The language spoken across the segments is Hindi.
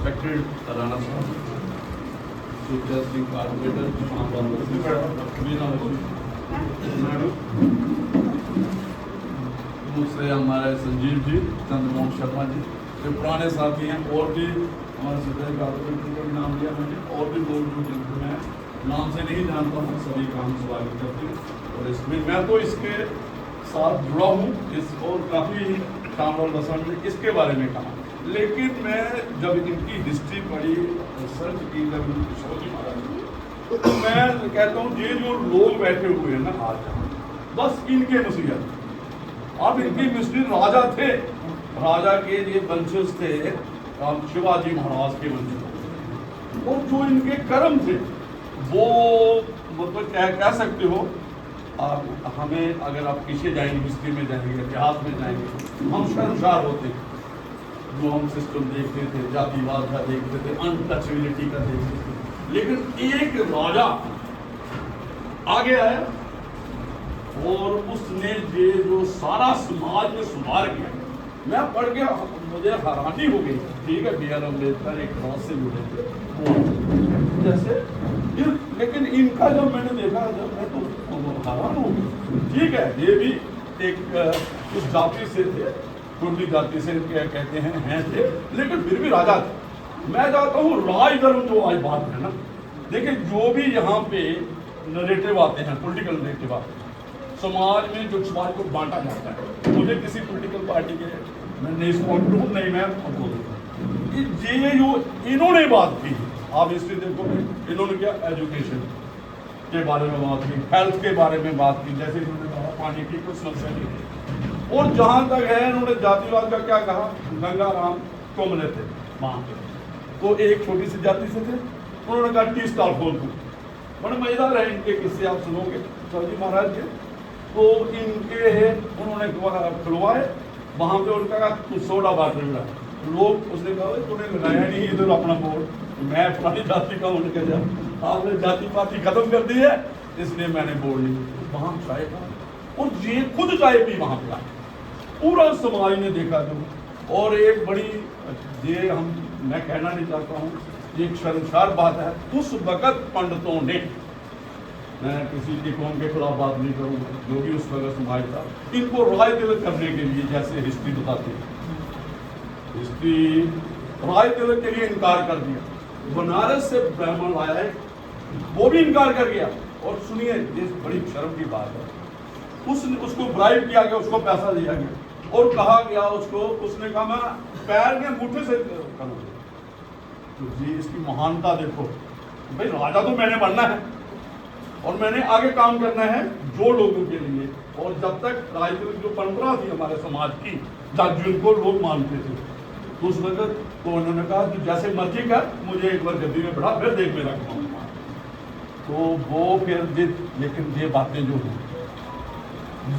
respected Rana Sahib, Sucha Singh Carpenter, दूसरे हमारे संजीव जी, चंद्रमोहन शर्मा जी, जो पुराने साथी हैं, और भी हमारे सुचा कारपेंटर का भी नाम लिया मैंने, और भी लोग जो जिनको मैं नाम से नहीं जानता हूँ, सभी का हम स्वागत करते हैं। और इसमें मैं तो इसके साथ जुड़ा हूँ इस, और काफ़ी काम और दसन में इसके बारे में कहा, लेकिन मैं जब इनकी हिस्ट्री पढ़ी, रिसर्च की, जब इनकी शोधी महाराज, तो मैं कहता हूँ ये जो लोग बैठे हुए हैं ना आज, बस इनके मुसीबत। अब इनकी मिस्ट्री राजा थे, राजा के ये वंशज थे, शिवाजी महाराज के वंशज, और जो इनके कर्म थे वो मतलब क्या कह सकते हो आप। हमें अगर आप पीछे जाएंगे, हिस्ट्री में जाएंगे, इतिहास में जाएंगे, हम शर्मसार होते हैं। जो हम सिस्टम देखते थे, जातिवाद का देखते थे, अनटचेबिलिटी का देखते थे, लेकिन एक राजा आगे आया और उसने ये जो सारा समाज में सुधार किया, मैं पढ़ के मुझे हैरानी हो गई। ठीक है, बी आर अम्बेडकर एक क्लास से जुड़े थे जैसे, लेकिन इनका जब मैंने देखा, जब मैं तो हैरान हो गया। ठीक है, ये भी एक उस जाति से थे, कुर्मी जाति से क्या कहते हैं थे, लेकिन फिर भी राजा थे। मैं चाहता हूँ राजधर्म जो आज बात है ना, देखिए जो भी यहाँ पे नरेटिव आते हैं, पॉलिटिकल नरेटिव आते हैं समाज में, जो समाज को बांटा जाता है, मुझे किसी पॉलिटिकल पार्टी के मैं नहीं सपोर्ट करूँ, नहीं मैं ये जो इन्होंने बात की, आप हिस्ट्री देखो, इन्होंने क्या एजुकेशन के बारे में बात की, हेल्थ के बारे में बात की, जैसे इन्होंने कहा पानी की कोई समस्या नहीं थी। और जहाँ तक है इन्होंने जातिवाद का क्या कहा, गंगाराम कोमले थे वहाँ पे, तो एक छोटी सी जाति से थे, उन्होंने कहा टी स्टॉल खोल दूँ। बड़े मजेदार है इनके किस्से, आप सुनोगे शिवाजी महाराज के। तो इनके उन्होंने खुलवाए वहाँ पे, उनका कहा सोडा बांट रहा लोग, उसने कहा तूने लगाया नहीं इधर अपना बोर्ड, मैं पुरानी जाति का उन्होंने कहा आपने जाति पाति खत्म कर दी है, इसलिए मैंने बोर्ड ली। वहाँ चाय था, और ये खुद चाय पी वहाँ पे, पूरा समाज ने देखा जो। और एक बड़ी ये मैं कहना नहीं चाहता हूँ, एक शर्मसार बात है, उस वक़्त पंडितों ने, मैं किसी की कौम के खिलाफ बात नहीं करूँगा, जो भी उस वक्त समाज था, इनको राय तिलक करने के लिए, जैसे हिस्ट्री बताती है, हिस्ट्री राय तिलक के लिए इनकार कर दिया। बनारस से ब्राह्मण आया है, वो भी इनकार कर गया। और सुनिए, ये बड़ी शर्म की बात है, उसको ब्राइब किया गया, उसको पैसा दिया गया और कहा गया उसको, उसने कहा मैं पैर के अंगूठे से करूँगा। तो जी इसकी महानता देखो, भाई राजा तो मैंने बनना है और मैंने आगे काम करना है जो लोगों के लिए। और जब तक राजनीतिक जो परंपरा थी हमारे समाज की, जिनको लोग मानते थे, तो उस वक्त तो उन्होंने कहा कि जैसे मर्जी कर, मुझे एक बार गद्दी में बैठा, फिर देख मेरा काम। तो वो फिर लेकिन ये बातें जो हैं,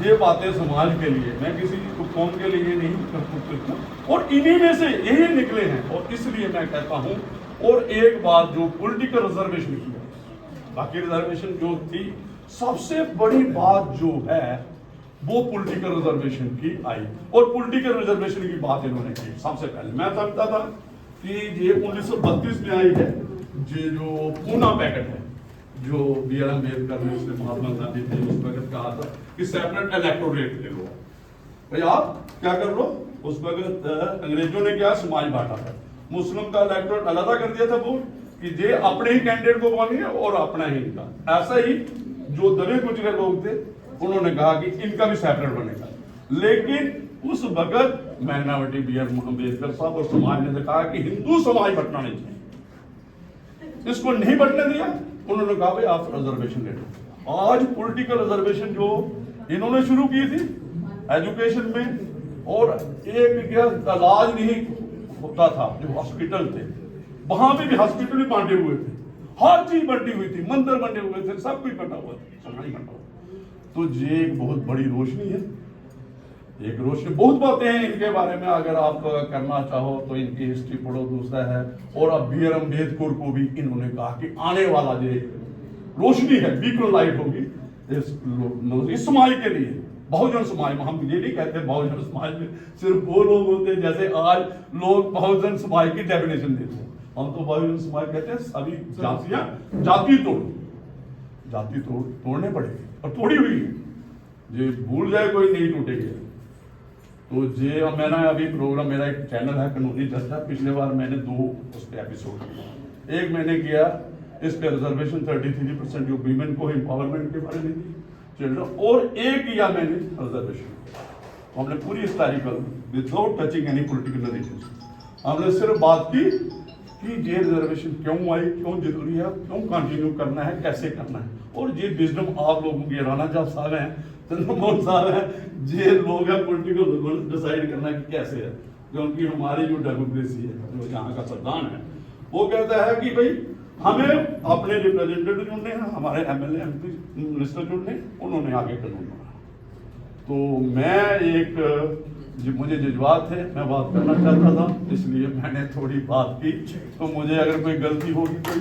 ये बातें समाज के लिए, मैं किसी कौम के लिए नहीं करता, और इन्हीं में से यही निकले हैं। और इसलिए मैं कहता हूँ, और एक बात जो पॉलिटिकल रिजर्वेशन की, बाकी रिजर्वेशन जो थी, सबसे बड़ी बात जो है वो पॉलिटिकल रिजर्वेशन की आई। और पॉलिटिकल रिजर्वेशन की बात इन्होंने की सबसे पहले। मैं समझता था कि ये 1932 में आई है, ये जो पूना पैकेट है, जो बी आर अम्बेडकर ने, उसने महात्मा गांधी थे उस वक्त कहा था कि सेपरेट इलेक्टोरेट ले लो, भाई आप क्या कर लो। उस वक्त अंग्रेजों ने क्या समाज बांटा था, मुस्लिम का इलेक्टोरेट अलग कर दिया था वोट, कि ये अपने ही कैंडिडेट को मानेंगे और अपना ही इनका। ऐसा ही जो दबे कुचले लोग थे, उन्होंने कहा कि इनका भी सेपरेट बनेगा। लेकिन उस वक्त माइनॉरिटी बी आर अम्बेडकर साहब और समाज ने कहा कि हिंदू समाज बंटना नहीं चाहिए, इसको नहीं बंटने दिया। उन्होंने कहा भाई आप रिजर्वेशन ले लो। आज पॉलिटिकल रिजर्वेशन जो इन्होंने शुरू की थी एजुकेशन में, और एक इलाज नहीं होता था, जो हॉस्पिटल थे, वहां पे भी हॉस्पिटल ही बांटे हुए थे, हर चीज बंटी हुई थी, मंदिर बने हुए थे, सब कुछ बटा हुआ था, समाज बटा हुआ। तो ये एक बहुत बड़ी रोशनी है, एक रोशनी। बहुत बातें हैं इनके बारे में, अगर आप करना चाहो तो इनकी हिस्ट्री पढ़ो। दूसरा है, और अब बी आर अम्बेडकर को भी इन्होंने कहा कि आने वाला जो रोशनी है, बीकन लाइट होगी इस समाज के लिए, बहुजन समाज में। हम ये नहीं कहते बहुजन समाज में सिर्फ वो लोग होते हैं, जैसे आज लोग बहुजन समाज की डेफिनेशन देते हैं। हम तो बहुजन समाज कहते हैं सभी जातियां जाति तोड़ने पड़ेगी और तोड़ी हुई है, जे भूल जाए कोई नहीं टूटेगी। तो जे मैंने अभी प्रोग्राम, मेरा एक चैनल है कानूनी चर्चा, पिछले बार मैंने 2 उस पर एपिसोड किया। एक मैंने किया इस पे रिजर्वेशन 33% जो वीमेन को एम्पावरमेंट के बारे में दी चिल्ड्रन, और एक किया मैंने रिजर्वेशन। हमने पूरी historical without touching any political narratives हमने सिर्फ बात की कि ये रिजर्वेशन क्यों आई, क्यों जरूरी है, क्यों कंटिन्यू करना है, कैसे करना है। और ये विजडम आप लोगों की, राणा साहब हैं, चंद्रमोहन साहब हैं, ये लोग हैं पॉलिटिकल डिसाइड करना कि कैसे है। क्योंकि हमारी जो डेमोक्रेसी है, जो यहाँ का संविधान है, वो कहता है कि भाई हमें अपने रिप्रेजेंटेटिव चुनने हैं, हमारे एमएलए एमपी मिनिस्टर चुनने, उन्होंने आगे कानून बनाया। तो मैं मुझे जज्बात थे, मैं बात करना चाहता था, इसलिए मैंने थोड़ी बात की। तो मुझे अगर कोई गलती होगी तो